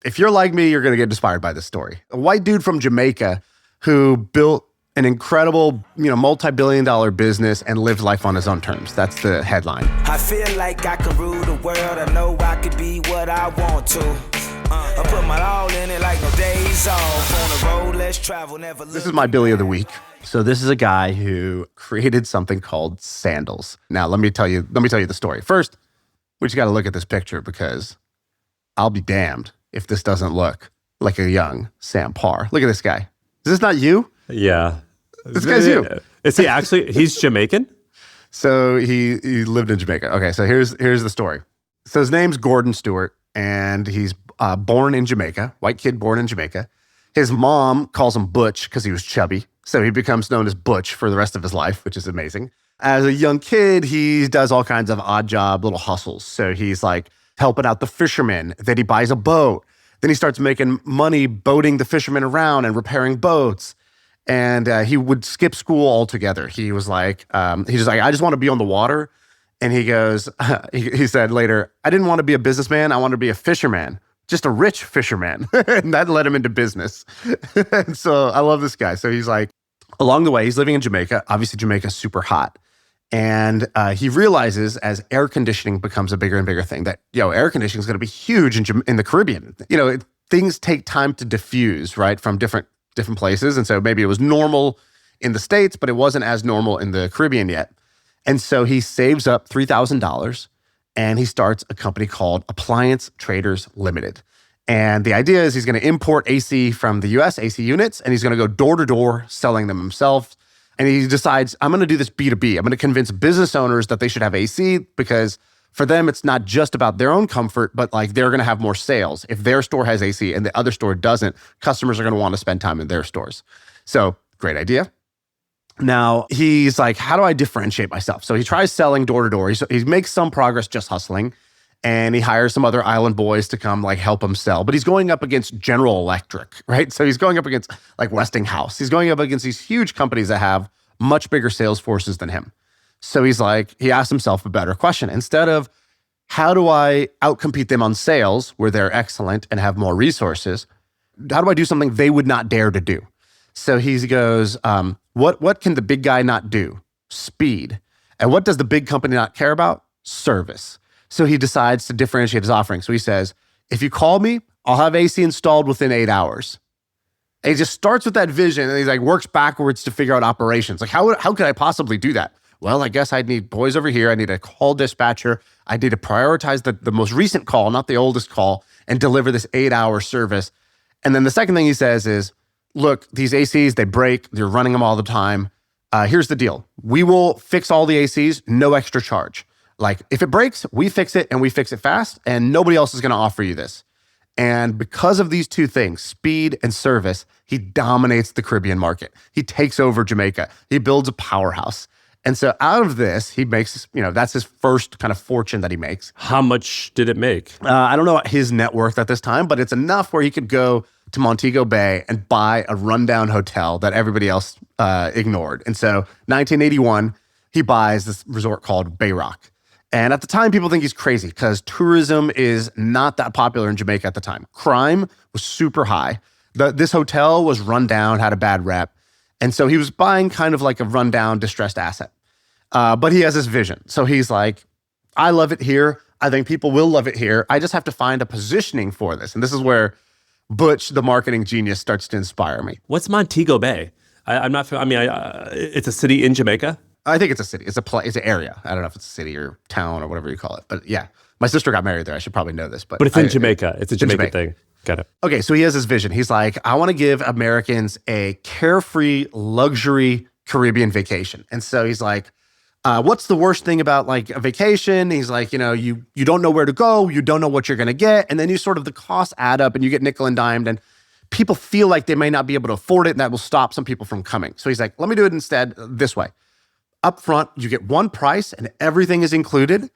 If you're like me, you're going to get inspired by this story. A white dude from Jamaica who built an incredible, multi-billion-dollar business and lived life on his own terms. That's the headline. I feel like I can rule the world. I know I could be what I want to. I put my all in it like no days off. On the road, let's travel, never look. This is my Billy of the week. So this is a guy who created something called sandals. Now, let me tell you the story. First, we just got to look at this picture because I'll be damned if this doesn't look like a young Sam Parr. Look at this guy. Is this not you? Yeah. This guy's you. Is he actually, he's Jamaican? So he lived in Jamaica. Okay, so here's the story. So his name's Gordon Stewart, and he's born in Jamaica, white kid born in Jamaica. His mom calls him Butch because he was chubby, so he becomes known as Butch for the rest of his life, which is amazing. As a young kid, he does all kinds of odd job, little hustles. So he's like helping out the fishermen. Then he buys a boat. Then he starts making money boating the fishermen around and repairing boats. And he would skip school altogether. He was like, I just want to be on the water. And he goes, he said later, I didn't want to be a businessman. I wanted to be a fisherman, just a rich fisherman. And that led him into business. And so I love this guy. So he's like, along the way, he's living in Jamaica. Obviously, Jamaica's super hot. And he realizes as air conditioning becomes a bigger and bigger thing that, air conditioning is going to be huge in the Caribbean. Things take time to diffuse, right, from different places. And so maybe it was normal in the States, but it wasn't as normal in the Caribbean yet. And so he saves up $3,000 and he starts a company called Appliance Traders Limited. And the idea is he's going to import AC from the US, AC units, and he's going to go door to door selling them himself. And he decides, I'm going to do this B2B. I'm going to convince business owners that they should have AC because for them, it's not just about their own comfort, but like they're going to have more sales. If their store has AC and the other store doesn't, customers are going to want to spend time in their stores. So great idea. Now he's like, how do I differentiate myself? So he tries selling door to door. He makes some progress just hustling, and he hires some other island boys to come like help him sell. But he's going up against General Electric, right? So he's going up against like Westinghouse. He's going up against these huge companies that have much bigger sales forces than him. So he's like, he asked himself a better question. Instead of how do I outcompete them on sales where they're excellent and have more resources, how do I do something they would not dare to do? So he goes, what can the big guy not do? Speed. And what does the big company not care about? Service. So he decides to differentiate his offering. So he says, if you call me, I'll have AC installed within 8 hours. And he just starts with that vision and he's like works backwards to figure out operations. Like how could I possibly do that? Well, I guess I'd need boys over here. I need a call dispatcher. I need to prioritize the most recent call, not the oldest call, and deliver this 8-hour service. And then the second thing he says is, look, these ACs, they break. You're running them all the time. Here's the deal. We will fix all the ACs, no extra charge. Like if it breaks, we fix it and we fix it fast and nobody else is going to offer you this. And because of these two things, speed and service, he dominates the Caribbean market. He takes over Jamaica. He builds a powerhouse. And so out of this, he makes, that's his first kind of fortune that he makes. How much did it make? I don't know his net worth at this time, but it's enough where he could go to Montego Bay and buy a rundown hotel that everybody else ignored. And so 1981, he buys this resort called Bay Rock. And at the time, people think he's crazy because tourism is not that popular in Jamaica at the time. Crime was super high. This hotel was run down, had a bad rep. And so he was buying kind of like a rundown, distressed asset. But he has this vision. So he's like, I love it here. I think people will love it here. I just have to find a positioning for this. And this is where Butch, the marketing genius, starts to inspire me. What's Montego Bay? I'm not. It's a city in Jamaica. I think it's a city. It's an area. I don't know if it's a city or town or whatever you call it. But yeah, my sister got married there. I should probably know this. But it's in Jamaica. It's a Jamaican thing. Got it. Okay, so he has this vision. He's like, I want to give Americans a carefree, luxury Caribbean vacation. And so he's like, what's the worst thing about like a vacation? He's like, you don't know where to go. You don't know what you're going to get. And then the costs add up and you get nickel and dimed. And people feel like they may not be able to afford it. And that will stop some people from coming. So he's like, let me do it instead this way. Up front, you get one price and everything is included.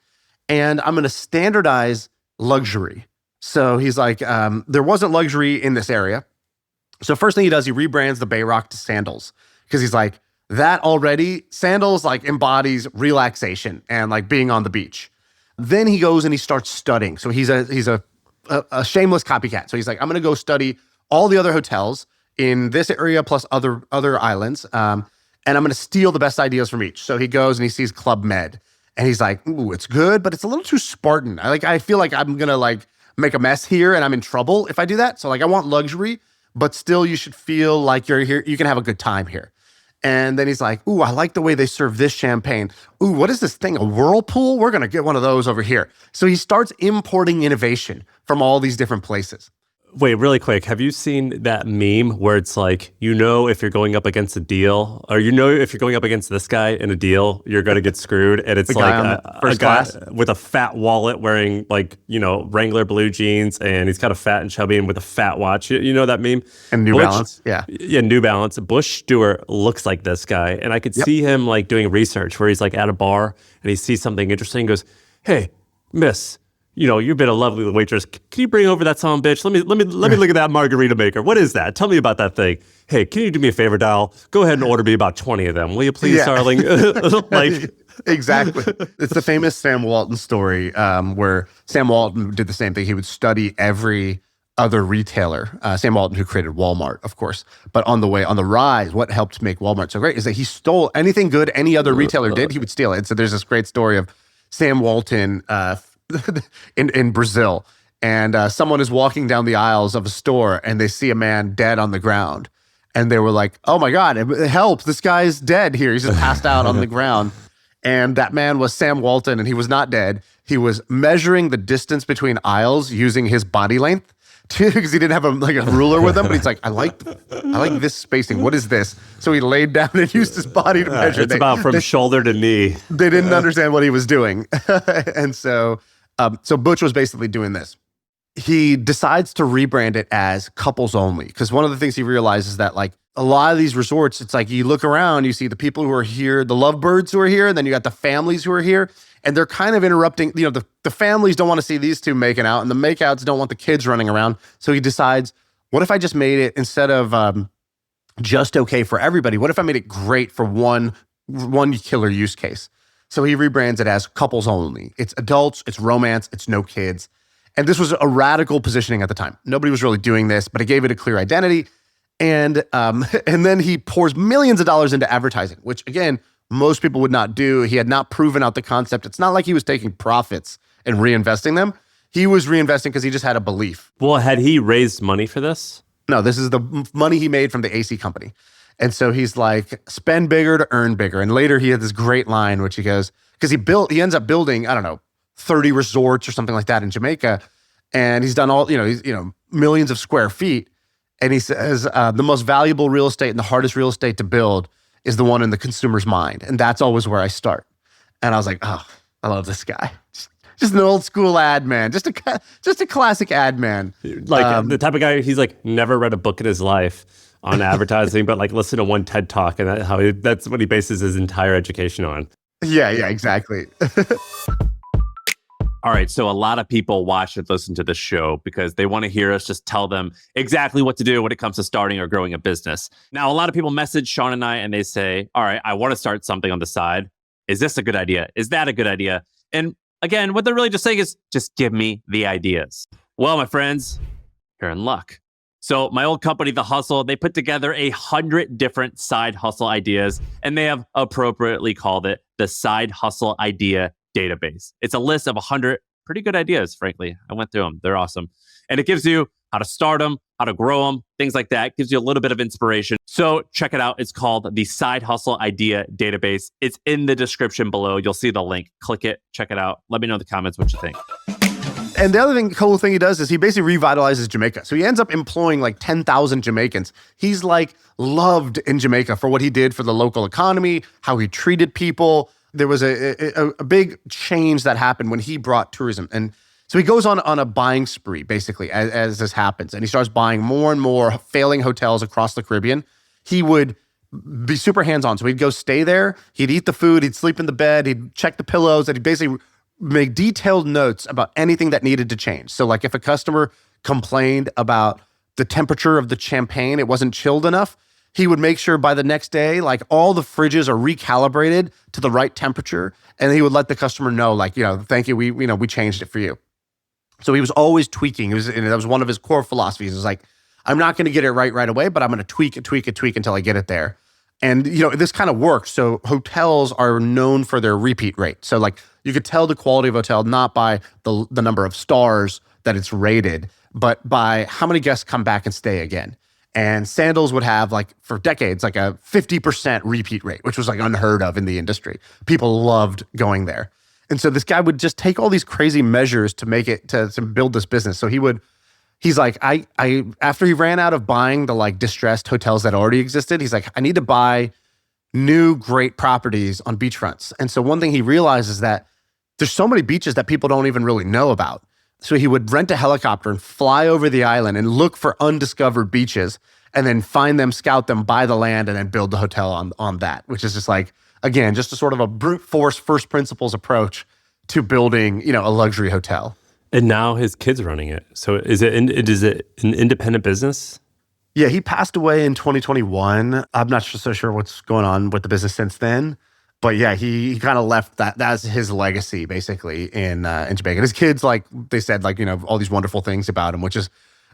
And I'm going to standardize luxury. So he's like, there wasn't luxury in this area. So first thing he does, he rebrands the Bay Rock to Sandals. Because he's like, that already, Sandals like embodies relaxation and like being on the beach. Then he goes and he starts studying. So he's a a shameless copycat. So he's like, I'm going to go study all the other hotels in this area plus other islands, and I'm going to steal the best ideas from each. So he goes and he sees Club Med, and he's like, ooh, it's good, but it's a little too Spartan. I feel like I'm going to like make a mess here, and I'm in trouble if I do that. So like, I want luxury, but still you should feel like you're here. You can have a good time here. And then he's like, ooh, I like the way they serve this champagne. Ooh, what is this thing? A whirlpool? We're going to get one of those over here. So he starts importing innovation from all these different places. Wait, really quick. Have you seen that meme where it's like, if you're going up against a deal, or if you're going up against this guy in a deal, you're going to get screwed. And it's like a guy with a fat wallet wearing Wrangler blue jeans, and he's kind of fat and chubby and with a fat watch. You know that meme? And New Balance. Yeah. Yeah, New Balance. Bush Stewart looks like this guy. And I could see him like doing research where he's like at a bar and he sees something interesting and goes, hey, miss, you've been a lovely waitress. Can you bring over that son of a bitch? Let me look at that margarita maker. What is that? Tell me about that thing. Hey, can you do me a favor, doll? Go ahead and order me about 20 of them. Will you please, darling? Exactly. It's the famous Sam Walton story where Sam Walton did the same thing. He would study every other retailer. Sam Walton, who created Walmart, of course. But on the rise, what helped make Walmart so great is that he stole anything good any other retailer did, he would steal it. And so there's this great story of Sam Walton in Brazil, and someone is walking down the aisles of a store and they see a man dead on the ground, and they were like, oh my God, help, this guy's dead here, he's just passed out on the ground. And that man was Sam Walton, and he was not dead. He was measuring the distance between aisles using his body length, because he didn't have a ruler with him, but he's like, I like this spacing. What is this? So he laid down and used his body to measure. It's about from shoulder to knee. They didn't understand what he was doing. And so Butch was basically doing this. He decides to rebrand it as couples only, because one of the things he realizes is that like a lot of these resorts, it's like you look around, you see the people who are here, the lovebirds who are here, and then you got the families who are here, and they're kind of interrupting. The families don't want to see these two making out, and the makeouts don't want the kids running around. So he decides, what if I just made it, instead of just okay for everybody, what if I made it great for one killer use case? So he rebrands it as couples only. It's adults, it's romance, it's no kids. And this was a radical positioning at the time. Nobody was really doing this, but it gave it a clear identity. And then he pours millions of dollars into advertising, which again, most people would not do. He had not proven out the concept. It's not like he was taking profits and reinvesting them. He was reinvesting because he just had a belief. Well, had he raised money for this? No, this is the money he made from the AC company. And so he's like, spend bigger to earn bigger. And later he had this great line, which he goes, because he ends up building, 30 resorts or something like that in Jamaica. And he's done all, millions of square feet. And he says, the most valuable real estate and the hardest real estate to build is the one in the consumer's mind. And that's always where I start. And I was like, oh, I love this guy. Just an old school ad man, just a classic ad man. Like the type of guy, he's like never read a book in his life on advertising, but like listen to one TED Talk, and that's what he bases his entire education on. Yeah, exactly. All right, so a lot of people watch and listen to this show because they want to hear us just tell them exactly what to do when it comes to starting or growing a business. Now, a lot of people message Shaan and I and they say, all right, I want to start something on the side. Is this a good idea? Is that a good idea? And again, what they're really just saying is just give me the ideas. Well, my friends, you're in luck. So my old company, The Hustle, they put together 100 different side hustle ideas, and they have appropriately called it the Side Hustle Idea Database. It's a list of 100 pretty good ideas, frankly. I went through them. They're awesome. And it gives you how to start them, how to grow them, things like that. It gives you a little bit of inspiration. So check it out. It's called the Side Hustle Idea Database. It's in the description below. You'll see the link. Click it. Check it out. Let me know in the comments what you think. And the other cool thing he does is he basically revitalizes Jamaica. So he ends up employing like 10,000 Jamaicans. He's like loved in Jamaica for what he did for the local economy, how he treated people. There was a big change that happened when he brought tourism. And so he goes on a buying spree, basically, as this happens. And he starts buying more and more failing hotels across the Caribbean. He would be super hands-on. So he'd go stay there. He'd eat the food. He'd sleep in the bed. He'd check the pillows. And he'd basically make detailed notes about anything that needed to change. So like if a customer complained about the temperature of the champagne, it wasn't chilled enough, he would make sure by the next day, like all the fridges are recalibrated to the right temperature. And he would let the customer know, like, thank you, we changed it for you. So he was always tweaking. And that was one of his core philosophies. It was like, I'm not going to get it right away, but I'm going to tweak it until I get it there. And, this kind of works. So hotels are known for their repeat rate. So like you could tell the quality of a hotel not by the number of stars that it's rated, but by how many guests come back and stay again. And Sandals would have, like, for decades, like a 50% repeat rate, which was like unheard of in the industry. People loved going there. And so this guy would just take all these crazy measures to make it, to build this business. So he's like, I after he ran out of buying the like distressed hotels that already existed, he's like, I need to buy new great properties on beachfronts. And so one thing he realized is that there's so many beaches that people don't even really know about. So he would rent a helicopter and fly over the island and look for undiscovered beaches and then find them, scout them, buy the land, and then build the hotel on that, which is just like, again, just a sort of a brute force first principles approach to building, a luxury hotel. And now his kid's running it. So is it an independent business? Yeah, he passed away in 2021. I'm not so sure what's going on with the business since then. But yeah, he kind of left that's his legacy basically in Jamaica. And his kids, like they said, like, all these wonderful things about him, which is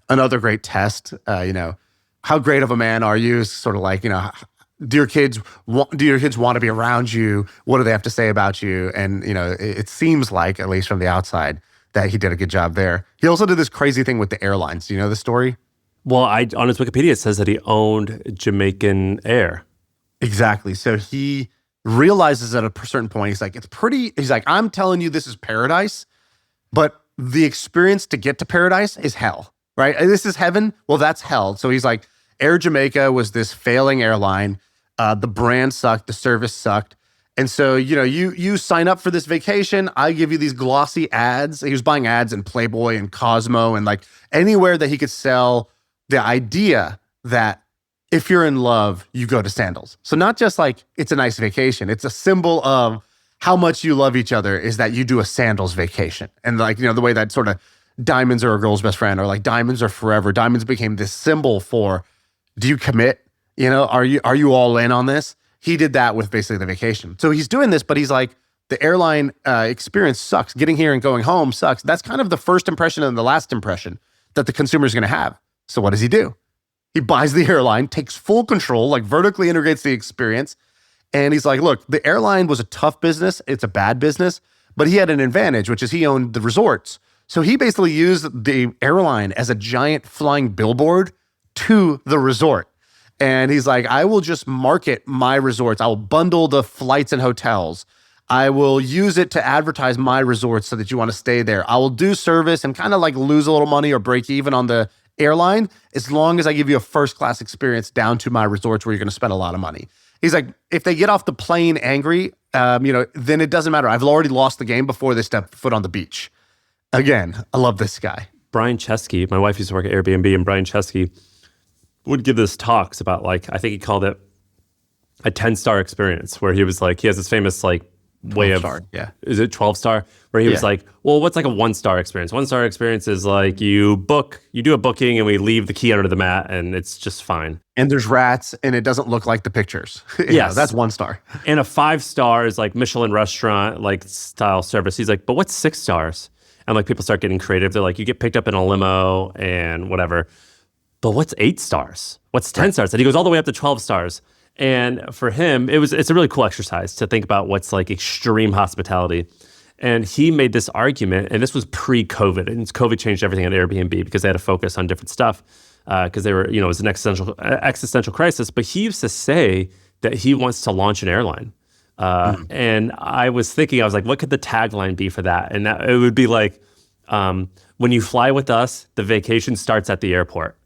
another great test. How great of a man are you? Is sort of like, do your kids want to be around you? What do they have to say about you? And, it seems like, at least from the outside, that he did a good job there. He also did this crazy thing with the airlines. Do you know the story? Well, on his Wikipedia, it says that he owned Jamaican Air. Exactly. So he realizes at a certain point, he's like, I'm telling you this is paradise, but the experience to get to paradise is hell, right? This is heaven. Well, that's hell. So he's like, Air Jamaica was this failing airline. The brand sucked. The service sucked. And so, you sign up for this vacation. I give you these glossy ads. He was buying ads in Playboy and Cosmo and like anywhere that he could sell the idea that if you're in love, you go to Sandals. So not just like it's a nice vacation. It's a symbol of how much you love each other is that you do a Sandals vacation. And like, the way that sort of diamonds are a girl's best friend or like diamonds are forever. Diamonds became this symbol for, do you commit? Are you all in on this? He did that with basically the vacation. So he's doing this, but he's like, the airline experience sucks. Getting here and going home sucks. That's kind of the first impression and the last impression that the consumer is going to have. So what does he do? He buys the airline, takes full control, like vertically integrates the experience. And he's like, look, the airline was a tough business. It's a bad business, but he had an advantage, which is he owned the resorts. So he basically used the airline as a giant flying billboard to the resort. And he's like, I will just market my resorts. I will bundle the flights and hotels. I will use it to advertise my resorts so that you want to stay there. I will do service and kind of like lose a little money or break even on the airline as long as I give you a first-class experience down to my resorts where you're going to spend a lot of money. He's like, if they get off the plane angry, then it doesn't matter. I've already lost the game before they step foot on the beach. Again, I love this guy. Brian Chesky, my wife used to work at Airbnb, and Brian Chesky would give this talks about, like, I think he called it a 10-star experience, where he was like, he has this famous like way of, yeah. Is it 12-star? Where he was like, well, what's like a 1-star experience? 1-star experience is like you do a booking and we leave the key under the mat and it's just fine. And there's rats and it doesn't look like the pictures. Yes. That's 1 star. And a 5-star is like Michelin restaurant, like style service. He's like, but what's 6 stars? And like people start getting creative. They're like, you get picked up in a limo and whatever. But what's 8 stars? What's 10 stars? And he goes all the way up to 12 stars. And for him, it's a really cool exercise to think about what's like extreme hospitality. And he made this argument, and this was pre-COVID, and COVID changed everything at Airbnb because they had to focus on different stuff because they were, it was an existential crisis. But he used to say that he wants to launch an airline. And I was like, what could the tagline be for that? And it would be like, when you fly with us, the vacation starts at the airport.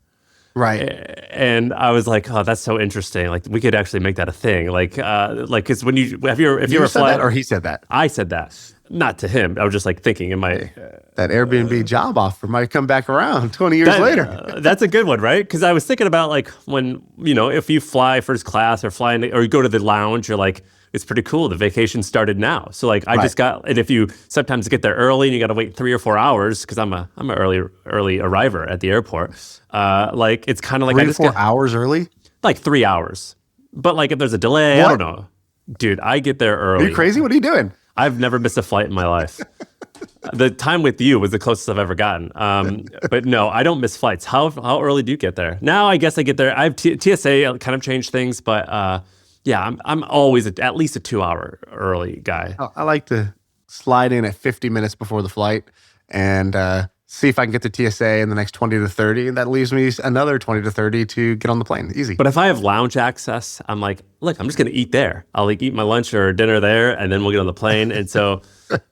Right. And I was like, oh, that's so interesting. Like we could actually make that a thing. Like, cause when you ever said that or he said that? I said that, not to him. I was just like thinking in my, that Airbnb job offer might come back around 20 years later. That's a good one, right? Cause I was thinking about like when, if you fly first class or or you go to the lounge, you're like, it's pretty cool. The vacation started now. So like I just got, and if you sometimes get there early and you got to wait 3 or 4 hours, cause I'm an early arriver at the airport. Like it's kind of like 3 or 4 hours early? Like 3 hours. But like if there's a delay, I don't know. Dude, I get there early. Are you crazy? What are you doing? I've never missed a flight in my life. The time with you was the closest I've ever gotten. But no, I don't miss flights. How early do you get there? Now I guess I get there. I have TSA kind of changed things, but yeah, I'm always at least a 2-hour early guy. I like to slide in at 50 minutes before the flight and see if I can get to TSA in the next 20 to 30. And that leaves me another 20 to 30 to get on the plane. Easy. But if I have lounge access, I'm like, look, I'm just going to eat there. I'll like eat my lunch or dinner there, and then we'll get on the plane. And so, but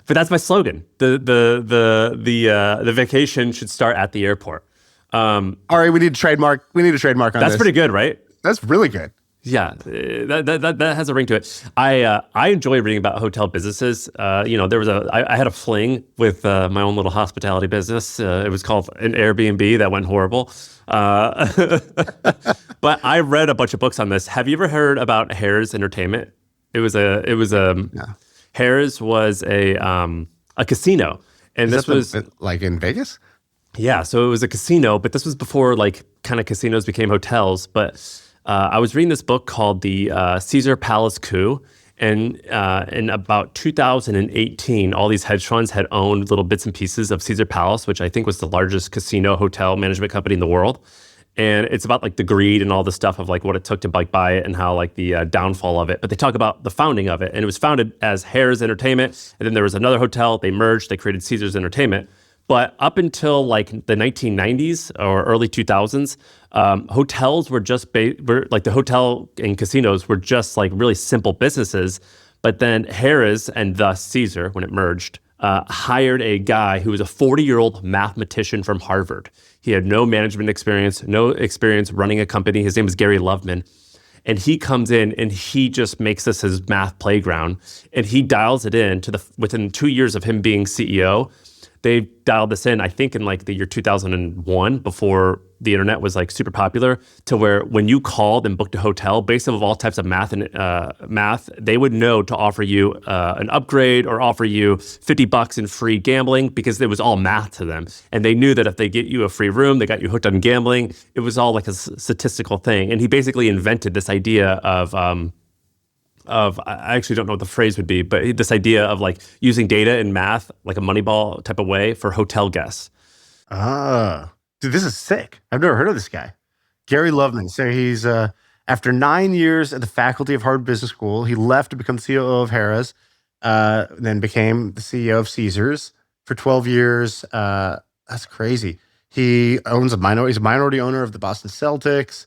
that's my slogan. The vacation should start at the airport. All right, we need a trademark. We need a trademark on That's this. pretty good, right? That's really good. Yeah, that has a ring to it. I enjoy reading about hotel businesses. I had a fling with my own little hospitality business. It was called an Airbnb that went horrible. But I read a bunch of books on this. Have you ever heard about Harrah's Entertainment? Harrah's was a casino, and this was like in Vegas. Yeah, so it was a casino, but this was before like kind of casinos became hotels. But I was reading this book called The Caesar Palace Coup, and in about 2018, all these hedge funds had owned little bits and pieces of Caesar Palace, which I think was the largest casino hotel management company in the world. And it's about like the greed and all the stuff of like what it took to like buy it and how like the downfall of it. But they talk about the founding of it, and it was founded as Harrah's Entertainment, and then there was another hotel. They merged. They created Caesar's Entertainment. But up until like the 1990s or early 2000s, hotels were just like the hotel and casinos were just like really simple businesses. But then Harrah's and thus Caesar, when it merged, hired a guy who was a 40-year-old mathematician from Harvard. He had no management experience, no experience running a company. His name is Gary Loveman. And he comes in and he just makes this his math playground. And he dials it in within 2 years of him being CEO. They dialed this in, I think, in like the year 2001, before the internet was like super popular, to where when you called and booked a hotel, based on all types of math, they would know to offer you an upgrade or offer you $50 in free gambling, because it was all math to them. And they knew that if they get you a free room, they got you hooked on gambling. It was all like a statistical thing. And he basically invented this idea of I actually don't know what the phrase would be, but this idea of like using data and math, like a Moneyball type of way, for hotel guests. Dude, this is sick. I've never heard of this guy. Gary Loveman. So he's, after 9 years at the faculty of Harvard Business School, he left to become CEO of Harrah's, then became the CEO of Caesars for 12 years. That's crazy. He owns he's a minority owner of the Boston Celtics.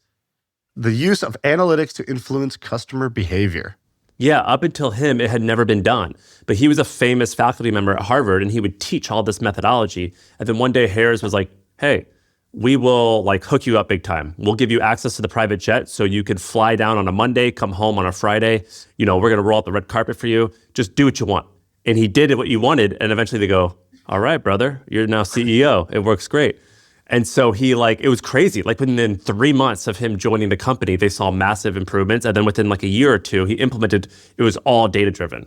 The use of analytics to influence customer behavior. Yeah, up until him, it had never been done. But he was a famous faculty member at Harvard, and he would teach all this methodology. And then one day, Harrah's was like, hey, we will like hook you up big time. We'll give you access to the private jet so you can fly down on a Monday, come home on a Friday. You know, we're going to roll out the red carpet for you. Just do what you want. And he did what you wanted. And eventually they go, all right, brother, you're now CEO. It works great. And so it was crazy. Like within 3 months of him joining the company, they saw massive improvements. And then within like a year or two, it was all data driven.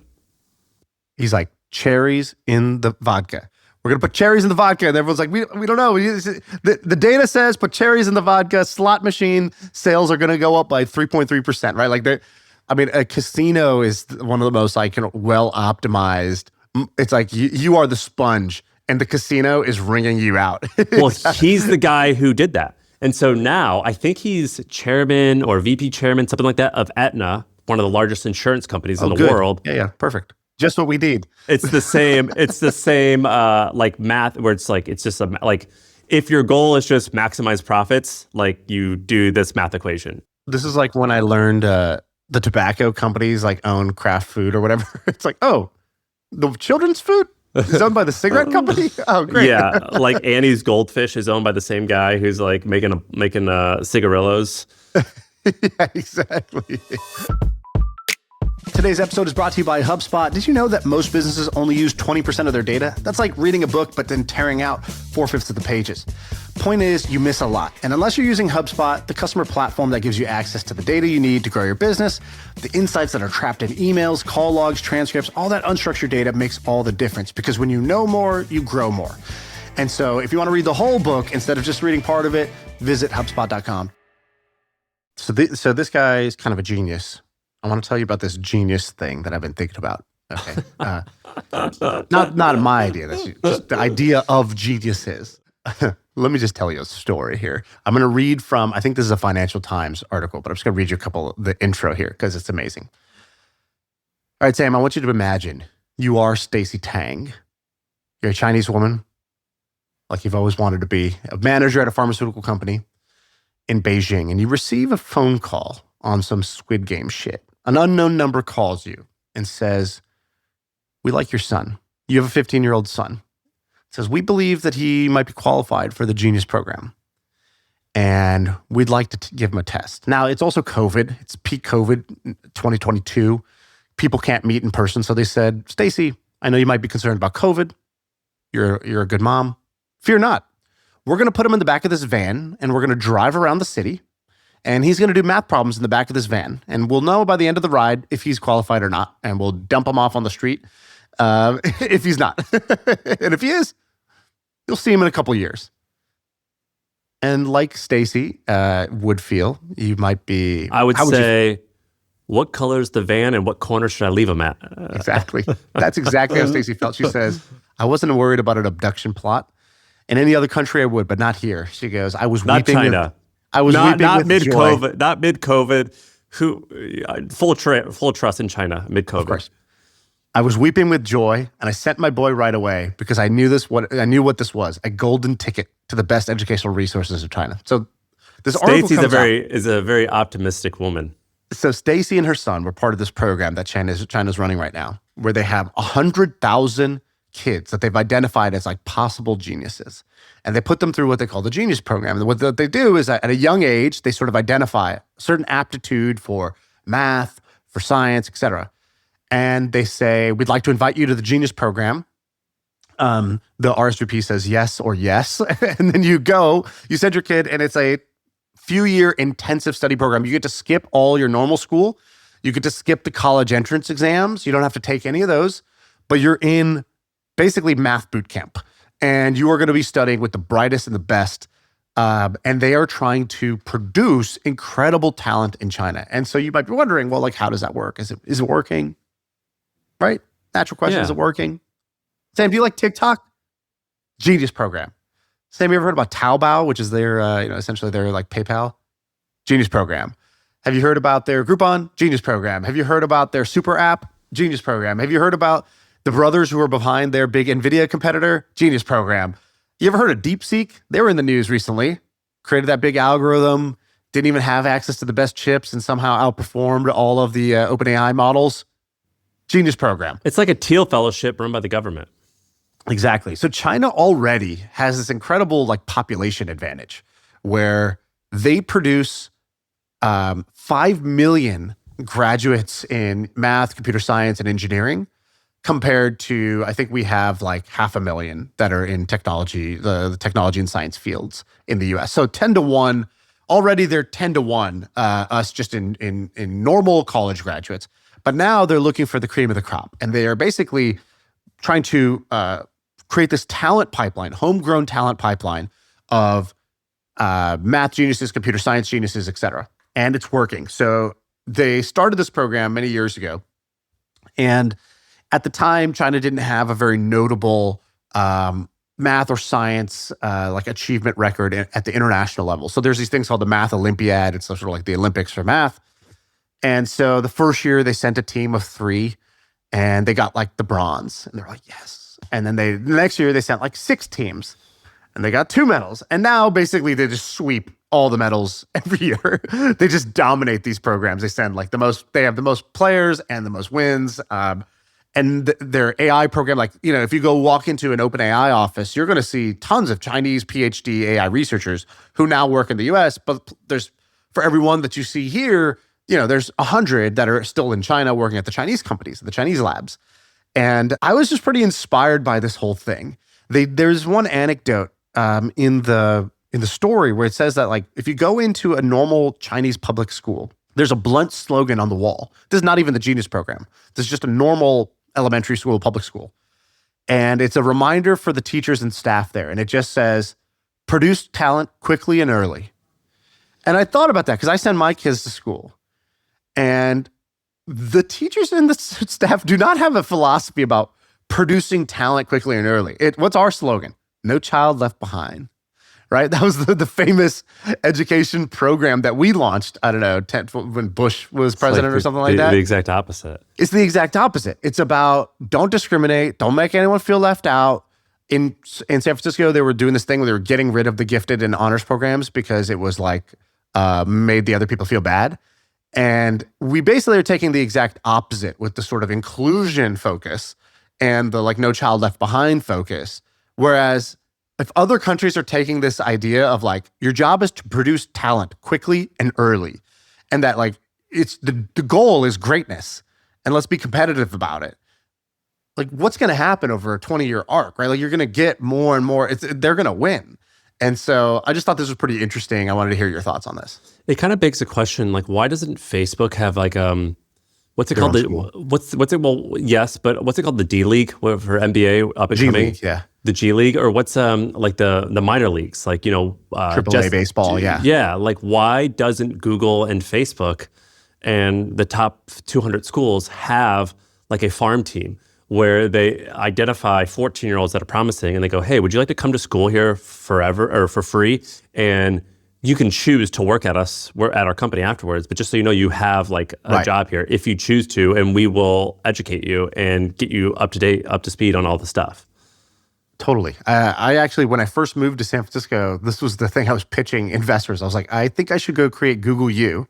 He's like, cherries in the vodka. We're going to put cherries in the vodka. And everyone's like, we don't know. The data says put cherries in the vodka. Slot machine sales are going to go up by 3.3%, right? Like, a casino is one of the most like, well optimized. It's like you are the sponge, and the casino is wringing you out. Well, he's the guy who did that. And so now I think he's chairman or VP chairman, something like that, of Aetna, one of the largest insurance companies in the world. Yeah, perfect. Just what we need. It's the same like math, where it's just like if your goal is just maximize profits, like you do this math equation. This is like when I learned the tobacco companies like own craft food or whatever. It's like, oh, the children's food is owned by the cigarette company? Oh, great. Yeah, like Annie's Goldfish is owned by the same guy who's like making cigarillos. Yeah, exactly. Today's episode is brought to you by HubSpot. Did you know that most businesses only use 20% of their data? That's like reading a book, but then tearing out 4/5 of the pages. Point is, you miss a lot. And unless you're using HubSpot, the customer platform that gives you access to the data you need to grow your business, the insights that are trapped in emails, call logs, transcripts, all that unstructured data makes all the difference. Because when you know more, you grow more. And so if you want to read the whole book instead of just reading part of it, visit HubSpot.com. So this guy is kind of a genius. I want to tell you about this genius thing that I've been thinking about. Okay, not my idea. That's just the idea of geniuses. Let me just tell you a story here. I'm going to read from, I think this is a Financial Times article, but I'm just going to read you a couple, the intro here, because it's amazing. All right, Sam, I want you to imagine you are Stacy Tang. You're a Chinese woman, like you've always wanted to be, a manager at a pharmaceutical company in Beijing, and you receive a phone call on some Squid Game shit. An unknown number calls you and says, we like your son. You have a 15-year-old son. Says, we believe that he might be qualified for the Genius program. And we'd like to give him a test. Now, it's also COVID. It's peak COVID 2022. People can't meet in person. So they said, Stacy, I know you might be concerned about COVID. You're a good mom. Fear not. We're going to put him in the back of this van and we're going to drive around the city. And he's going to do math problems in the back of this van. And we'll know by the end of the ride if he's qualified or not. And we'll dump him off on the street if he's not. And if he is, you'll see him in a couple of years. And like Stacy would feel, you might be... I would say, what color is the van and what corner should I leave him at? Exactly. That's exactly how Stacy felt. She says, I wasn't worried about an abduction plot. In any other country I would, but not here. She goes, I was not weeping. China. I was weeping not with mid-COVID. joy. Not mid-COVID. Full trust in China, mid-COVID. Of course. I was weeping with joy, and I sent my boy right away because I knew what this was, a golden ticket to the best educational resources of China. So this article comes out. is a very optimistic woman. So Stacy and her son were part of this program that China's running right now, where they have 100,000 kids that they've identified as like possible geniuses. And they put them through what they call the Genius program. And what they do is at a young age, they sort of identify a certain aptitude for math, for science, etc. And they say, we'd like to invite you to the Genius program. The RSVP says yes or yes. And then you go, you send your kid, and it's a few-year intensive study program. You get to skip all your normal school. You get to skip the college entrance exams. You don't have to take any of those. But you're in basically math boot camp. And you are going to be studying with the brightest and the best. And they are trying to produce incredible talent in China. And so you might be wondering, well, like, how does that work? Is it working? Right? Natural question, Yeah. Is it working? Sam, do you like TikTok? Genius program. Sam, you ever heard about Taobao, which is their, essentially their like PayPal? Genius program. Have you heard about their Groupon? Genius program. Have you heard about their super app? Genius program. Have you heard about the brothers who are behind their big NVIDIA competitor? Genius program. You ever heard of DeepSeek? They were in the news recently. Created that big algorithm, didn't even have access to the best chips, and somehow outperformed all of the OpenAI models. Genius program. It's like a Teal Fellowship run by the government. Exactly. So China already has this incredible like population advantage where they produce 5 million graduates in math, computer science, and engineering compared to, I think we have like 500,000 that are in technology, the technology and science fields in the US. So 10 to 1, already they're 10 to 1, us just in normal college graduates. But now they're looking for the cream of the crop. And they are basically trying to create this talent pipeline, homegrown talent pipeline of math geniuses, computer science geniuses, et cetera. And it's working. So they started this program many years ago. And at the time, China didn't have a very notable math or science like achievement record at the international level. So there's these things called the Math Olympiad. It's sort of like the Olympics for math. And so the first year they sent a team of 3 and they got like the bronze and they're like, yes. And then the next year they sent like 6 teams and they got 2 medals. And now basically they just sweep all the medals every year. They just dominate these programs. They send like they have the most players and the most wins. And their AI program, like, if you go walk into an OpenAI office, you're going to see tons of Chinese PhD AI researchers who now work in the US. But for everyone that you see here, there's 100 that are still in China working at the Chinese companies, the Chinese labs. And I was just pretty inspired by this whole thing. There's one anecdote in the story where it says that, like, if you go into a normal Chinese public school, there's a blunt slogan on the wall. This is not even the Genius program. This is just a normal elementary school, public school. And it's a reminder for the teachers and staff there. And it just says, produce talent quickly and early. And I thought about that because I send my kids to school. And the teachers and the staff do not have a philosophy about producing talent quickly and early. What's our slogan? No child left behind, right? That was the famous education program that we launched, I don't know, when Bush was president or something like that. The exact opposite. It's the exact opposite. It's about don't discriminate, don't make anyone feel left out. In San Francisco, they were doing this thing where they were getting rid of the gifted and honors programs because it was like made the other people feel bad. And we basically are taking the exact opposite with the sort of inclusion focus and the like no child left behind focus. Whereas if other countries are taking this idea of like your job is to produce talent quickly and early, and that like it's the goal is greatness, and let's be competitive about it. Like what's going to happen over a 20-year arc, right? Like you're going to get more and more. They're going to win. And so I just thought this was pretty interesting. I wanted to hear your thoughts on this. It kind of begs the question, like, why doesn't Facebook have like what's it called? Well, yes, but what's it called? The D League for NBA up and G coming? League, yeah. The G League, or what's like the minor leagues, like AAA baseball, yeah. Yeah, like why doesn't Google and Facebook and the top 200 schools have like a farm team where they identify 14-year-olds that are promising and they go, hey, would you like to come to school here forever or for free? And you can choose to work at us. We're at our company afterwards, but just so you know, you have like a job here if you choose to, and we will educate you and get you up to date, up to speed on all the stuff. Totally. I actually, when I first moved to San Francisco, this was the thing I was pitching investors. I was like, I think I should go create Google U.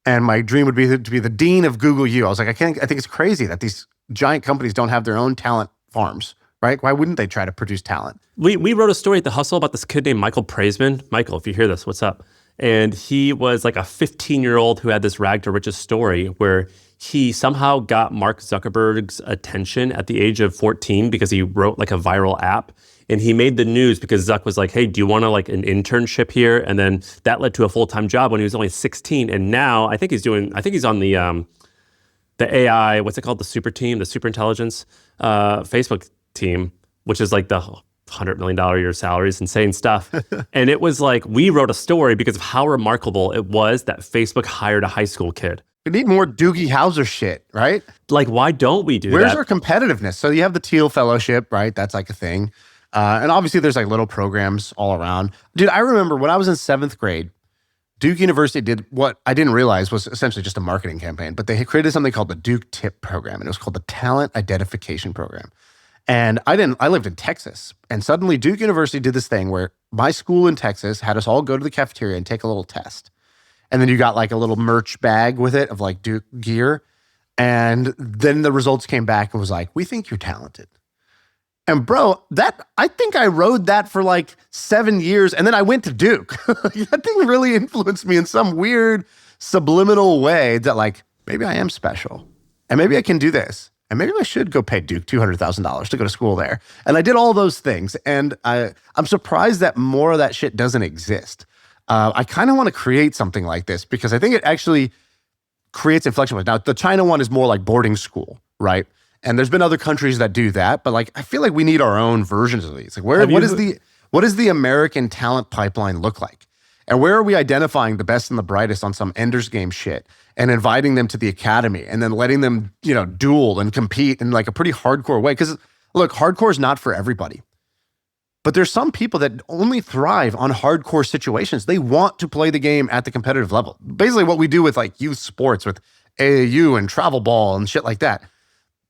And my dream would be to be the dean of Google U. I was like, I think it's crazy that these giant companies don't have their own talent farms, right? Why wouldn't they try to produce talent? We wrote a story at The Hustle about this kid named Michael Praisman. Michael, if you hear this, what's up? And he was like a 15-year-old who had this rag to riches story where he somehow got Mark Zuckerberg's attention at the age of 14 because he wrote like a viral app. And he made the news because Zuck was like, hey, do you want to like an internship here? And then that led to a full-time job when he was only 16. And now I think he's on the AI, what's it called? The super team, the super intelligence Facebook team, which is like the $100 million a year salaries, insane stuff. And it was like, we wrote a story because of how remarkable it was that Facebook hired a high school kid. We need more Doogie Howser shit, right? Like, why don't we do that? Where's our competitiveness? So you have the Teal Fellowship, right? That's like a thing. And obviously there's like little programs all around. Dude, I remember when I was in 7th grade, Duke University did what I didn't realize was essentially just a marketing campaign, but they had created something called the Duke TIP program, and it was called the Talent Identification Program. And I lived in Texas, and suddenly Duke University did this thing where my school in Texas had us all go to the cafeteria and take a little test. And then you got like a little merch bag with it of like Duke gear. And then the results came back and was like, we think you're talented. And bro, I think I rode that for like 7 years, and then I went to Duke. That thing really influenced me in some weird subliminal way that like, maybe I am special, and maybe I can do this, and maybe I should go pay Duke $200,000 to go to school there. And I did all those things, and I'm surprised that more of that shit doesn't exist. I kind of want to create something like this because I think it actually creates inflection points. Now, the China one is more like boarding school, right? And there's been other countries that do that, but like I feel like we need our own versions of these. Like what does the American talent pipeline look like? And where are we identifying the best and the brightest on some Ender's Game shit and inviting them to the academy and then letting them, duel and compete in like a pretty hardcore way? Because look, hardcore is not for everybody. But there's some people that only thrive on hardcore situations. They want to play the game at the competitive level. Basically what we do with like youth sports with AAU and travel ball and shit like that.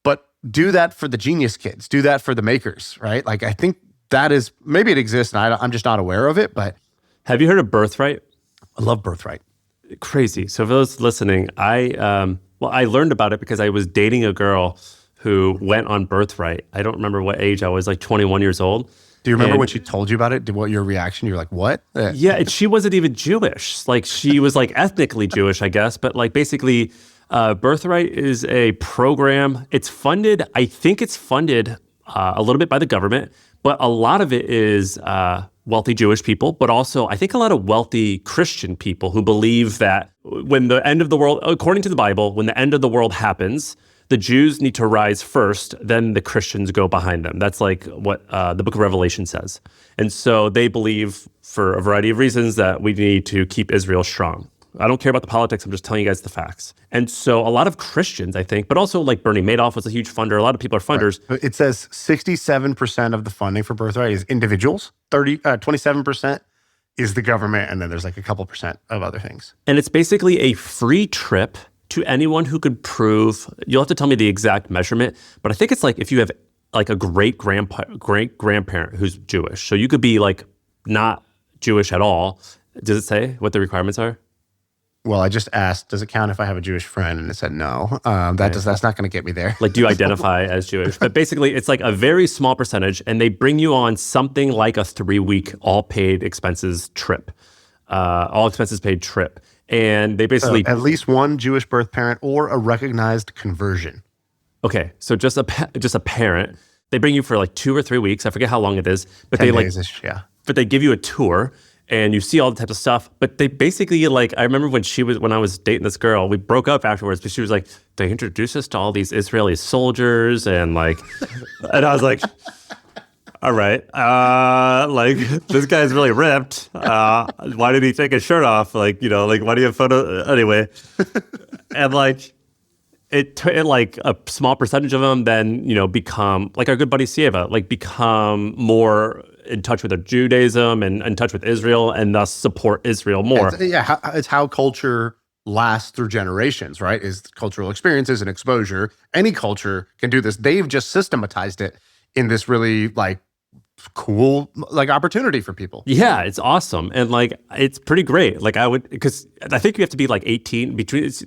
But do that for the genius kids. Do that for the makers, right? Like I think that is, maybe it exists and I'm just not aware of it, but. Have you heard of Birthright? I love Birthright. Crazy. So for those listening, I learned about it because I was dating a girl who went on Birthright. I don't remember what age I was, like 21 years old. Do you remember when she told you about it? What your reaction? You're like, what? Yeah, and she wasn't even Jewish. Like she was like ethnically Jewish, I guess. But like basically, Birthright is a program. It's funded. I think it's funded a little bit by the government, but a lot of it is wealthy Jewish people, but also I think a lot of wealthy Christian people who believe that when the end of the world, according to the Bible, when the end of the world happens, the Jews need to rise first, then the Christians go behind them. That's like what the book of Revelation says. And so they believe for a variety of reasons that we need to keep Israel strong. I don't care about the politics. I'm just telling you guys the facts. And so a lot of Christians, I think, but also like Bernie Madoff was a huge funder. A lot of people are funders. Right. It says 67% of the funding for birthright is individuals. 27% is the government. And then there's like a couple percent of other things. And it's basically a free trip to anyone who could prove, you'll have to tell me the exact measurement, but I think it's like if you have like a great grandparent who's Jewish. So you could be like not Jewish at all. Does it say what the requirements are? Well, I just asked, does it count if I have a Jewish friend? And it said no. That's not going to get me there. Like, do you identify as Jewish? But basically, it's like a very small percentage, and they bring you on something like a 3-week all paid expenses trip, all expenses paid trip. And they basically... at least one Jewish birth parent or a recognized conversion. Okay, so just a parent. They bring you for like 2 or 3 weeks. I forget how long it is. But 10 they like, days-ish, yeah. But they give you a tour. And you see all the types of stuff, but they basically like, I remember when I was dating this girl, we broke up afterwards, but she was like, they introduced us to all these Israeli soldiers and like, and I was like, all right, like this guy's really ripped. Why did he take his shirt off? Like, why do you have photo? Anyway. And like, it like a small percentage of them then, become like our good buddy Sieva, like become more in touch with their Judaism and in touch with Israel and thus support Israel more. It's how culture lasts through generations, right? Is cultural experiences and exposure. Any culture can do this. They've just systematized it in this really like cool like opportunity for people. Yeah, it's awesome. And like, it's pretty great. Like because I think you have to be like 18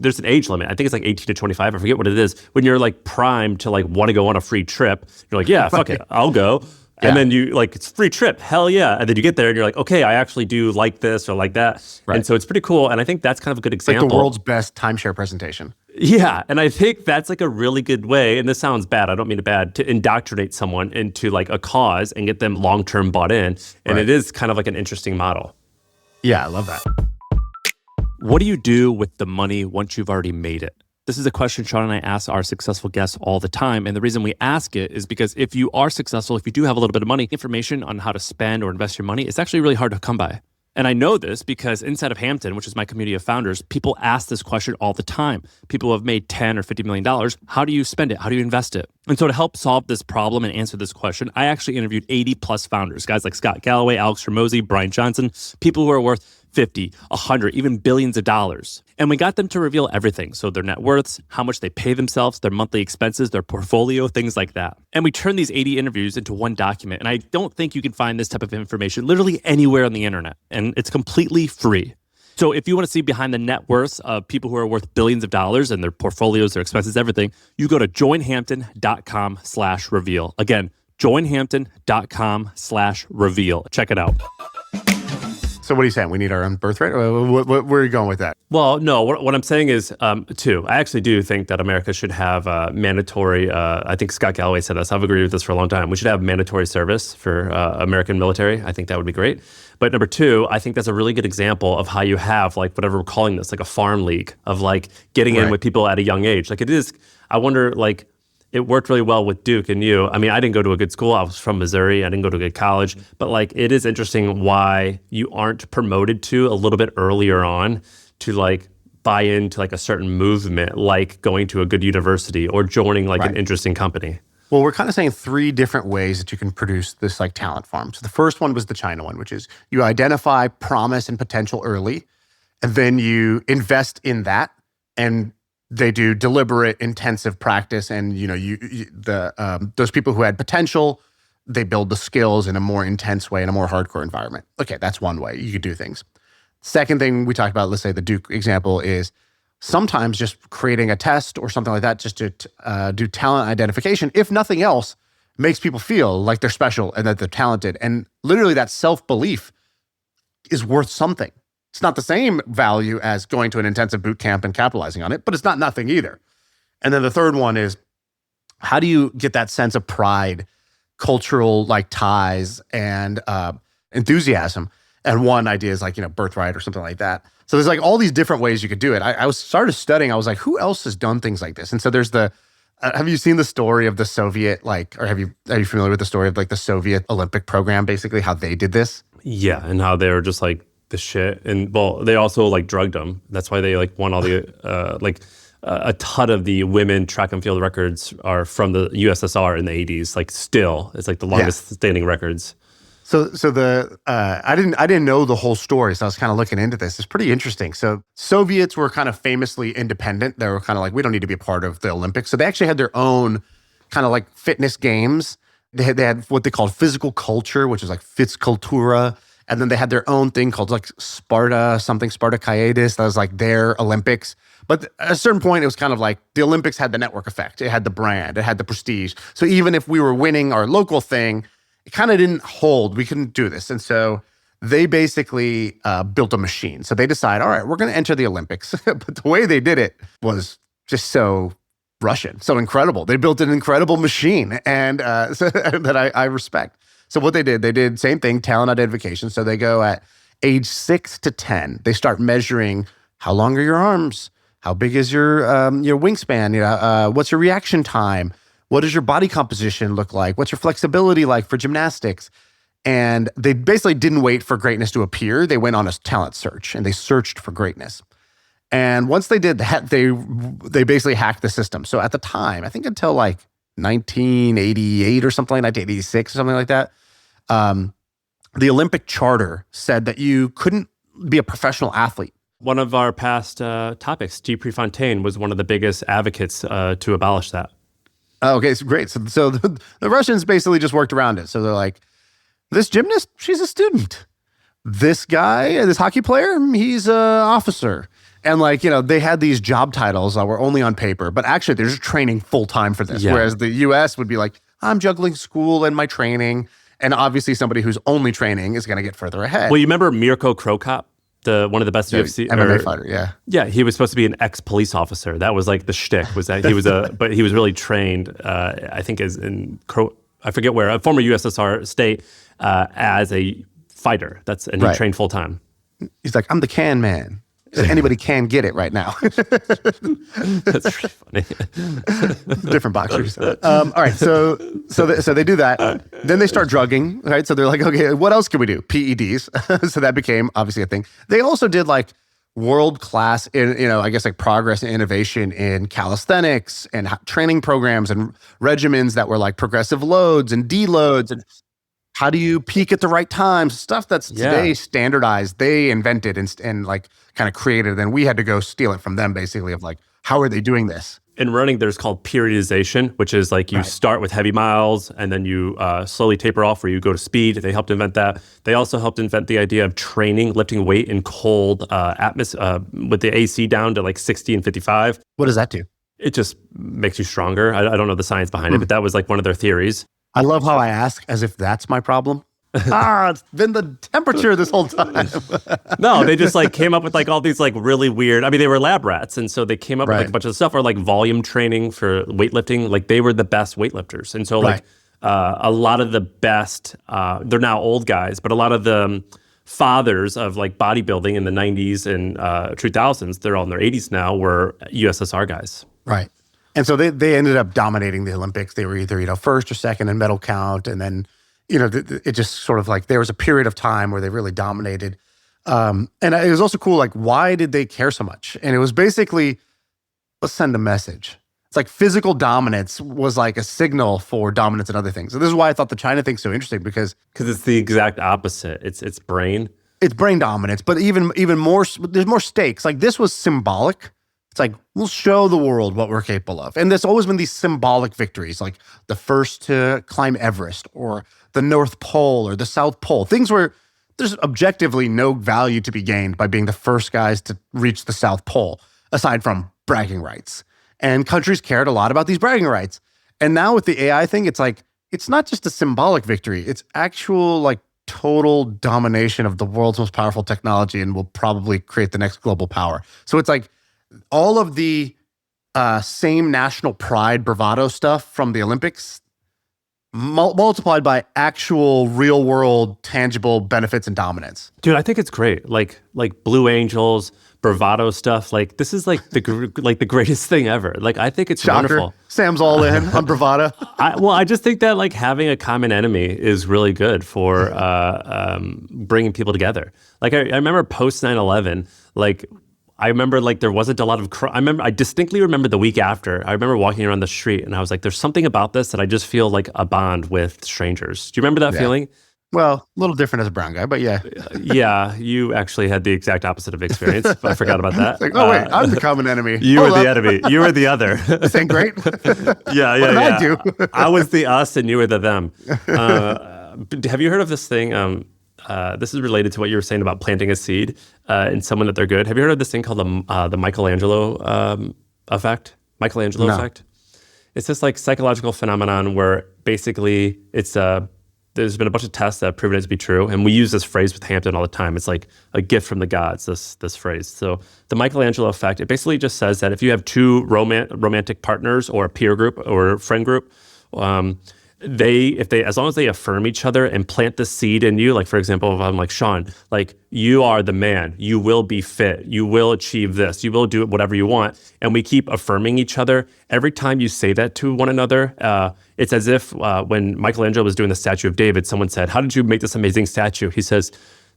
there's an age limit. I think it's like 18 to 25. I forget what it is. When you're like primed to like want to go on a free trip, you're like, yeah, fuck it, I'll go. Yeah. And then you like, it's a free trip, hell yeah. And then you get there and you're like, okay, I actually do like this or like that. Right. And so it's pretty cool. And I think that's kind of a good example. Like the world's best timeshare presentation. Yeah. And I think that's like a really good way, and this sounds bad, I don't mean it bad, to indoctrinate someone into like a cause and get them long-term bought in. And It is kind of like an interesting model. Yeah, I love that. What do you do with the money once you've already made it? This is a question Shaan and I ask our successful guests all the time. And the reason we ask it is because if you are successful, if you do have a little bit of money, information on how to spend or invest your money is actually really hard to come by. And I know this because inside of Hampton, which is my community of founders, people ask this question all the time. People who have made $10 or $50 million. How do you spend it? How do you invest it? And so to help solve this problem and answer this question, I actually interviewed 80 plus founders, guys like Scott Galloway, Alex Hormozi, Brian Johnson, people who are worth 50, 100, even billions of dollars. And we got them to reveal everything. So their net worths, how much they pay themselves, their monthly expenses, their portfolio, things like that. And we turned these 80 interviews into one document. And I don't think you can find this type of information literally anywhere on the internet. And it's completely free. So if you want to see behind the net worths of people who are worth billions of dollars and their portfolios, their expenses, everything, you go to joinhampton.com/reveal. Again, joinhampton.com/reveal. Check it out. So what are you saying? We need our own birthright? Where are you going with that? Well, no, what I'm saying is, two, I actually do think that America should have mandatory, I think Scott Galloway said this, I've agreed with this for a long time. We should have mandatory service for American military. I think that would be great. But number two, I think that's a really good example of how you have like whatever we're calling this, like a farm league of like getting in with people at a young age. Like it is, I wonder like, it worked really well with Duke and you. I mean, I didn't go to a good school. I was from Missouri. I didn't go to a good college. But like, it is interesting why you aren't promoted to a little bit earlier on to like buy into like a certain movement, like going to a good university or joining like an interesting company. Well, we're kind of saying 3 different ways that you can produce this like talent farm. So the first one was the China one, which is you identify promise and potential early, and then you invest in that, and they do deliberate, intensive practice, and those people who had potential, they build the skills in a more intense way, in a more hardcore environment. Okay, that's one way you could do things. Second thing we talked about, let's say the Duke example, is sometimes just creating a test or something like that, just to do talent identification, if nothing else, makes people feel like they're special and that they're talented. And literally that self-belief is worth something. It's not the same value as going to an intensive boot camp and capitalizing on it, but it's not nothing either. And then the third one is, how do you get that sense of pride, cultural like ties, and enthusiasm? And one idea is like, birthright or something like that. So there's like all these different ways you could do it. I started studying, I was like, who else has done things like this? And so there's have you seen the story of the Soviet, are you familiar with the story of like the Soviet Olympic program, basically how they did this? Yeah, and how they were just like the shit. And well, they also like drugged them. That's why they like won all the a ton of the women track and field records are from the USSR in the 80s. Like still, it's like the longest standing records. So the I didn't know the whole story, so I was kind of looking into this. It's pretty interesting. So Soviets were kind of famously independent. They were kind of like, we don't need to be a part of the Olympics. So they actually had their own kind of like fitness games. They had what they called physical culture, which is like Fitzcultura. And then they had their own thing called like Spartakiades. That was like their Olympics. But at a certain point, it was kind of like the Olympics had the network effect. It had the brand. It had the prestige. So even if we were winning our local thing, it kind of didn't hold. We couldn't do this. And so they basically built a machine. So they decide, all right, we're going to enter the Olympics. But the way they did it was just so Russian, so incredible. They built an incredible machine and that I respect. So what they did same thing, talent identification. So they go at age 6 to 10. They start measuring how long are your arms? How big is your wingspan? What's your reaction time? What does your body composition look like? What's your flexibility like for gymnastics? And they basically didn't wait for greatness to appear. They went on a talent search and they searched for greatness. And once they did that, they basically hacked the system. So at the time, I think until like 1988 or something, 1986 or something like that, the Olympic Charter said that you couldn't be a professional athlete. One of our past topics, G. Prefontaine, was one of the biggest advocates to abolish that. Okay, so great. So the Russians basically just worked around it. So they're like, this gymnast, she's a student. This guy, this hockey player, he's an officer. And like, they had these job titles that were only on paper, but actually they're just training full time for this. Yeah. Whereas the US would be like, I'm juggling school and my training. And obviously somebody who's only training is going to get further ahead. Well, you remember Mirko Krokop? One of the best UFC MMA fighter, yeah. Yeah, he was supposed to be an ex-police officer. That was like the shtick, was that he was but he was really trained, I think I forget where, a former USSR state, as a fighter. He trained full time. He's like, I'm the can man. Anybody can get it right now. That's really funny. Different boxers. All right, so they do that. Then they start drugging, right? So they're like, okay, what else can we do? PEDs. So that became obviously a thing. They also did like world-class, I guess like progress and innovation in calisthenics and training programs and regimens that were like progressive loads and deloads and how do you peak at the right time? Stuff that's today standardized, they invented and like kind of created. And we had to go steal it from them basically of like, how are they doing this? In running, there's called periodization, which is like you start with heavy miles and then you slowly taper off where you go to speed. They helped invent that. They also helped invent the idea of training, lifting weight in cold atmosphere with the AC down to like 60 and 55. What does that do? It just makes you stronger. I don't know the science behind it, but that was like one of their theories. I love how I ask as if that's my problem. It's been the temperature this whole time. No, they just like came up with like all these like really weird, they were lab rats. And so they came up with like a bunch of stuff or like volume training for weightlifting. Like they were the best weightlifters. And so like a lot of the best, they're now old guys, but a lot of the fathers of like bodybuilding in the 90s and 2000s, they're all in their 80s now, were USSR guys. Right. And so they ended up dominating the Olympics. They were either, first or second in medal count. And then, it just sort of like there was a period of time where they really dominated. And it was also cool, like, why did they care so much? And it was basically, let's send a message. It's like physical dominance was like a signal for dominance in other things. So this is why I thought the China thing's so interesting because it's the exact opposite. It's brain. It's brain dominance, but even more, there's more stakes. Like this was symbolic. It's like, we'll show the world what we're capable of. And there's always been these symbolic victories, like the first to climb Everest or the North Pole or the South Pole. Things where there's objectively no value to be gained by being the first guys to reach the South Pole, aside from bragging rights. And countries cared a lot about these bragging rights. And now with the AI thing, it's like, it's not just a symbolic victory. It's actual like total domination of the world's most powerful technology and will probably create the next global power. So it's like, all of the same national pride bravado stuff from the Olympics multiplied by actual real world tangible benefits and dominance. Dude, I think it's great. Like Blue Angels, bravado stuff. Like this is like the greatest thing ever. Like I think it's Shocker. wonderful. Sam's all in on bravado. I just think that like having a common enemy is really good for bringing people together. Like I remember post 9/11, like I remember like there wasn't a lot of I distinctly remember the week after. I remember walking around the street and I was like, there's something about this that I just feel like a bond with strangers. Do you remember that feeling? Well, a little different as a brown guy, but yeah. Yeah, you actually had the exact opposite of experience. I forgot about that. It's like, oh wait, I'm the common enemy. You were the enemy. You were the other. This ain't great. Yeah. What did I do? I was the us and you were the them. Have you heard of this thing? This is related to what you were saying about planting a seed in someone that they're good. Have you heard of this thing called the Michelangelo effect? Michelangelo effect? It's this like psychological phenomenon where basically it's there's been a bunch of tests that have proven it to be true, and we use this phrase with Hampton all the time. It's like a gift from the gods, this phrase. So the Michelangelo effect, it basically just says that if you have two romantic partners or a peer group or friend group, as long as they affirm each other and plant the seed in you, like for example, if I'm like, Shaan, like you are the man, you will be fit, you will achieve this, you will do whatever you want. And we keep affirming each other. Every time you say that to one another, it's as if when Michelangelo was doing the statue of David, someone said, how did you make this amazing statue? He says,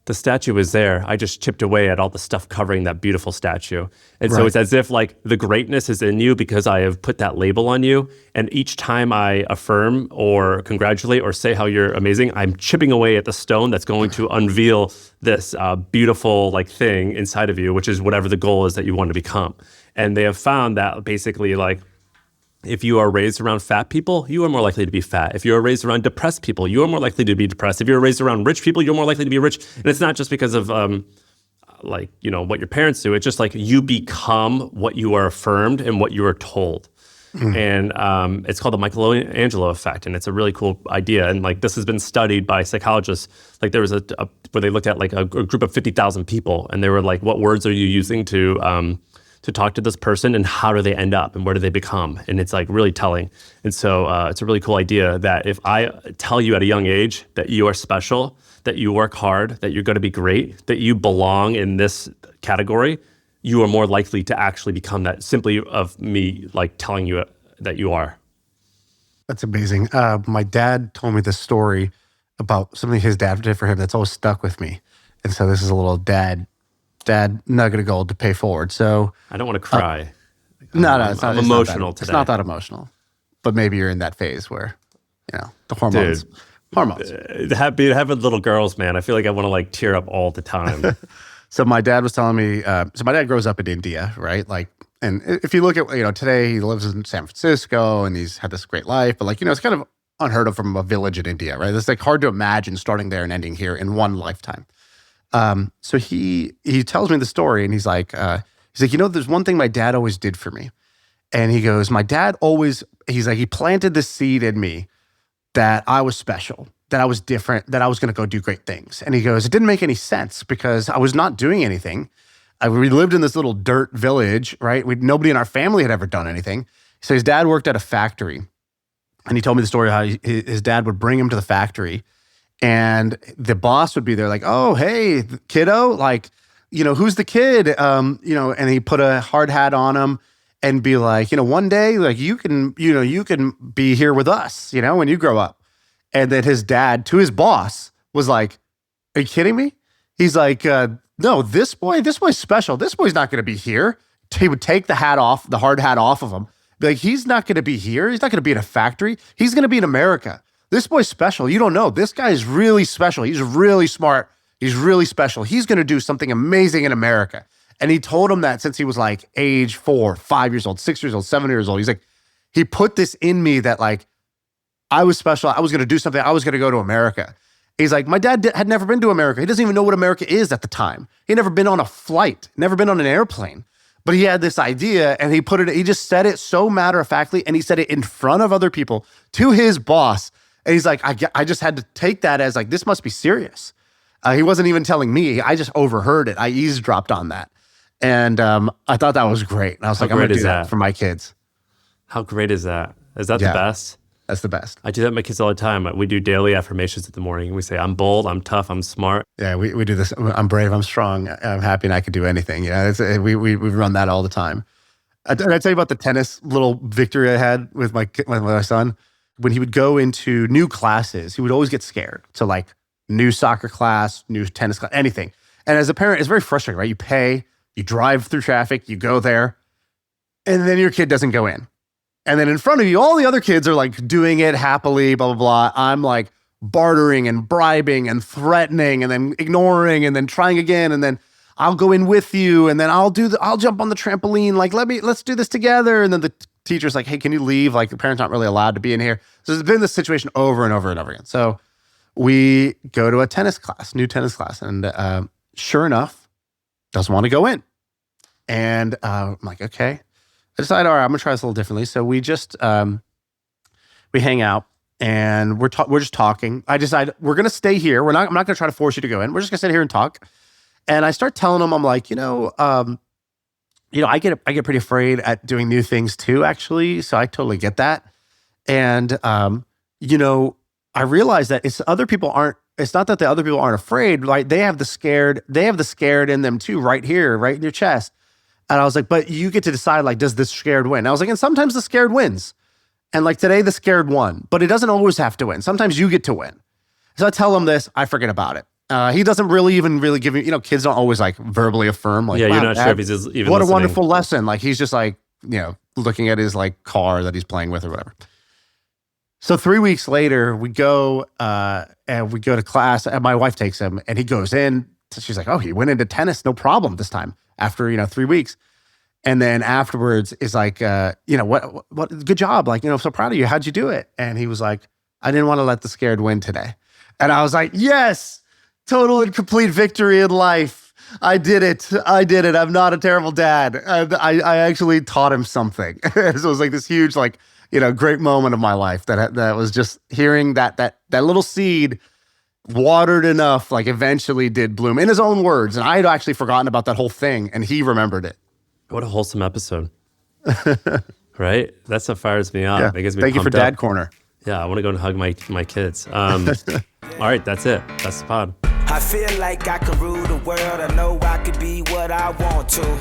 the statue is there. I just chipped away at all the stuff covering that beautiful statue. And so it's as if like the greatness is in you because I have put that label on you. And each time I affirm or congratulate or say how you're amazing, I'm chipping away at the stone that's going to unveil this beautiful like thing inside of you, which is whatever the goal is that you want to become. And they have found that basically like, if you are raised around fat people, you are more likely to be fat. If you are raised around depressed people, you are more likely to be depressed. If you're raised around rich people, you're more likely to be rich. And it's not just because of like, you know, what your parents do. It's just like you become what you are affirmed and what you are told. And it's called the Michelangelo effect. And it's a really cool idea. And like this has been studied by psychologists. Like there was where they looked at like a group of 50,000 people. And they were like, what words are you using to talk to this person and how do they end up and where do they become? And it's like really telling. And so it's a really cool idea that if I tell you at a young age that you are special, that you work hard, that you're going to be great, that you belong in this category, you are more likely to actually become that simply of me like telling you that you are. That's amazing. My dad told me this story about something his dad did for him that's always stuck with me. And so this is a little dad nugget of gold to pay forward. So I don't want to cry. No, it's not. I'm emotional today. It's not that emotional, but maybe you're in that phase where, you know, the hormones. Dude, hormones. Having little girls, man, I feel like I want to like tear up all the time. So my dad was telling me. So my dad grows up in India, right? Like, and if you look at, you know, today he lives in San Francisco and he's had this great life, but like, you know, it's kind of unheard of from a village in India, right? It's like hard to imagine starting there and ending here in one lifetime. So he tells me the story and he's like, you know, there's one thing my dad always did for me. And he goes, my dad always, he's like, he planted this seed in me that I was special, that I was different, that I was going to go do great things. And he goes, it didn't make any sense because I was not doing anything. We lived in this little dirt village, right? Nobody in our family had ever done anything. So his dad worked at a factory. And he told me the story how his dad would bring him to the factory. And the boss would be there like, oh, hey, kiddo, like, you know, who's the kid? You know, and he put a hard hat on him and be like, you know, one day, like you can be here with us, you know, when you grow up. And then his dad to his boss was like, are you kidding me? He's like, no, this boy's special. This boy's not going to be here. He would take the hard hat off of him. Be like, he's not going to be here. He's not going to be in a factory. He's going to be in America. This boy's special. You don't know. This guy is really special. He's really smart. He's really special. He's going to do something amazing in America. And he told him that since he was like age 4, 5 years old, 6 years old, 7 years old. He's like, he put this in me that like, I was special. I was going to do something. I was going to go to America. He's like, my dad had never been to America. He doesn't even know what America is at the time. He never been on a flight, never been on an airplane. But he had this idea and he just said it so matter-of-factly and he said it in front of other people to his boss. And he's like, I just had to take that as like, this must be serious. He wasn't even telling me. I just overheard it. I eavesdropped on that. And I thought that was great. And I was like, I'm going to do that for my kids. How great is that? Is that the best? That's the best. I do that with my kids all the time. We do daily affirmations in the morning. We say, I'm bold, I'm tough, I'm smart. Yeah, we do this. I'm brave, I'm strong, I'm happy, and I can do anything. We run that all the time. Did I tell you about the tennis little victory I had with my son? When he would go into new classes, he would always get scared. So like new soccer class, new tennis class, anything. And as a parent, it's very frustrating, right? You pay, you drive through traffic, you go there, and then your kid doesn't go in. And then in front of you, all the other kids are like doing it happily, blah, blah, blah. I'm like bartering and bribing and threatening and then ignoring and then trying again. And then I'll go in with you. And then I'll jump on the trampoline. Like, let's do this together. And then the teacher's like, hey, can you leave? Like the parents aren't really allowed to be in here. So there's been this situation over and over and over again. So we go to a new tennis class. And sure enough, doesn't want to go in. And I'm like, okay. I decided, all right, I'm gonna try this a little differently. So we just we hang out and we're just talking. I decide we're gonna stay here. I'm not gonna try to force you to go in. We're just gonna sit here and talk. And I start telling him, I'm like, I get pretty afraid at doing new things too, actually. So I totally get that. And I realize that it's not that the other people aren't afraid, like they have the scared in them too, right here, right in your chest. And I was like, but you get to decide, like, does this scared win? And I was like, and sometimes the scared wins. And like today, the scared won, but it doesn't always have to win. Sometimes you get to win. So I tell him this, I forget about it. He doesn't really give me, kids don't always like verbally affirm. Like, yeah, wow, you're not Dad, sure if he's even what listening. a wonderful lesson. Like he's just like, looking at his like car that he's playing with or whatever. So 3 weeks later, we go to class and my wife takes him and he goes in. So she's like, oh, he went into tennis, no problem this time after, 3 weeks. And then afterwards is like, what, good job. Like, I'm so proud of you. How'd you do it? And he was like, I didn't want to let the scared win today. And I was like, yes, total and complete victory in life. I did it. I'm not a terrible dad. I actually taught him something. So it was like this huge, great moment of my life that was just hearing that little seed watered enough, like eventually did bloom in his own words. And I had actually forgotten about that whole thing and he remembered it. What a wholesome episode. Right? That's what fires me up. Yeah. It gets me Thank you for pumped up. Dad Corner. Yeah, I want to go and hug my kids. All right, that's it. That's the pod. I feel like I can rule the world. I know I could be what I want to.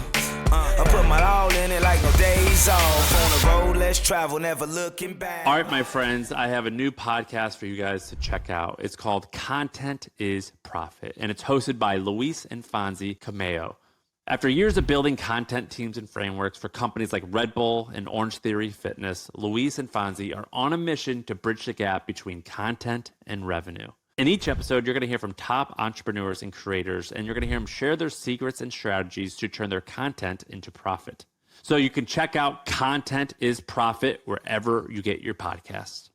I put my all in it like no days off. On the road, let's travel, never looking back. All right, my friends, I have a new podcast for you guys to check out. It's called Content is Profit, and it's hosted by Luis and Fonzie Cameo. After years of building content teams and frameworks for companies like Red Bull and Orange Theory Fitness, Luis and Fonzie are on a mission to bridge the gap between content and revenue. In each episode, you're going to hear from top entrepreneurs and creators, and you're going to hear them share their secrets and strategies to turn their content into profit. So you can check out Content is Profit wherever you get your podcasts.